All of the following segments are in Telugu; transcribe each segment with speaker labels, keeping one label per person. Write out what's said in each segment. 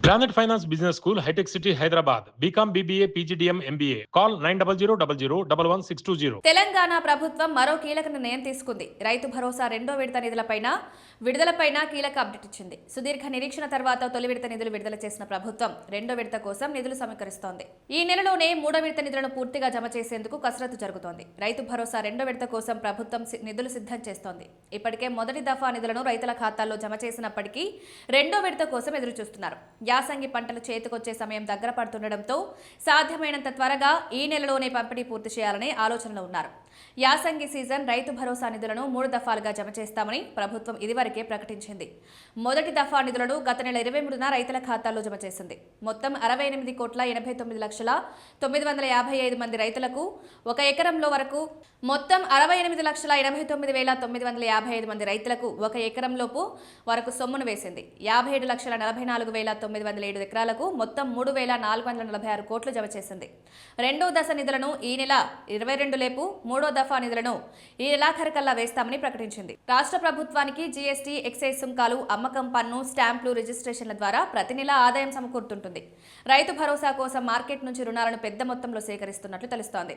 Speaker 1: Granite Finance Business School, High-Tech City, Hyderabad. BCom, BBA, PGDM, MBA. Call 900
Speaker 2: Telangana ప్రభుత్వం మరో కీలక నిర్ణయం తీసుకుంది. రైతు భరోసా రెండో విడత విడుదలపైన కీలక అప్డేట్ ఇచ్చింది. సుదీర్ఘ నిరీక్షణ తర్వాత తొలి విడత నిధులు విడుదల చేసిన ప్రభుత్వం రెండో విడత కోసం నిధులు సమీకరిస్తోంది. ఈ నెలలోనే మూడో విడత నిధులను పూర్తిగా జమ చేసేందుకు కసరత్తు జరుగుతోంది. రైతు భరోసా రెండో విడత కోసం ప్రభుత్వం నిధులు సిద్ధం చేస్తోంది. ఇప్పటికే మొదటి దఫా నిధులను రైతుల ఖాతాల్లో జమ చేసినప్పటికీ రెండో విడత కోసం ఎదురు చూస్తున్నారు. యాసంగి పంటలు చేతికొచ్చే సమయం దగ్గర పడుతుండటంతో సాధ్యమైనంత త్వరగా ఈ నెలలోనే పంపిణీ పూర్తి చేయాలనే ఆలోచనలో ఉన్నారు. యాసంగి సీజన్ రైతు భరోసా నిధులను 3 దఫాలుగా జమ చేస్తామని ప్రభుత్వం ఇదివరకే ప్రకటించింది. మొదటి దఫా నిధులను గత నెల 23న రైతుల ఖాతాల్లో జమ చేసింది. మొత్తం 68,89,955 మంది రైతులకు ఒక ఎకరంలో వరకు మొత్తం 68,89,955 మంది రైతులకు ఒక ఎకరంలోపు వరకు సొమ్మును వేసింది. 57,44,907 ఎకరాలకు మొత్తం 3,446 కోట్లు జమ చేసింది. రెండో దశ నిధులను ఈ నెల 22 లేపు, మూడో దఫా నిధులను ఈ నెలాఖరుకల్లా వేస్తామని ప్రకటించింది. రాష్ట్ర ప్రభుత్వానికి జీఎస్టీ, ఎక్సైజ్ సుంకాలు, అమ్మకం పన్ను, స్టాంపులు, రిజిస్ట్రేషన్ల ద్వారా ప్రతి నెల ఆదాయం సమకూరుతుంటుంది. రైతు భరోసా కోసం మార్కెట్ నుంచి రుణాలను పెద్ద మొత్తంలో సేకరిస్తున్నట్లు తెలుస్తోంది.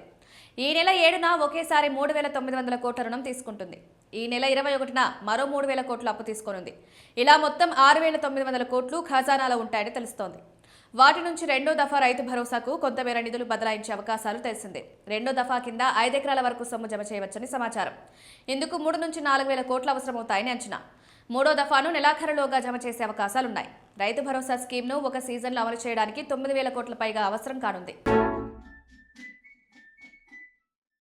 Speaker 2: ఈ నెల 7న ఒకేసారి 3,900 కోట్ల రుణం తీసుకుంటుంది. ఈ నెల 21న మరో 3,000 కోట్ల అప్పు తీసుకోనుంది. ఇలా మొత్తం 6,900 కోట్లు ఖజానాలో ఉంటాయని తెలుస్తోంది. వాటి నుంచి రెండో దఫా రైతు భరోసాకు కొంతమేర నిధులు బదలాయించే అవకాశాలు తెలిసిందే. రెండో దఫా కింద 5 ఎకరాల వరకు సొమ్ము జమ చేయవచ్చని సమాచారం. ఇందుకు 3 నుంచి 4,000 కోట్లు అవసరమవుతాయని అంచనా. మూడో దఫాను నెలాఖరులోగా జమ చేసే అవకాశాలున్నాయి. రైతు భరోసా స్కీమ్ను ఒక సీజన్లో అమలు చేయడానికి 9,000 కోట్ల పైగా అవసరం కానుంది.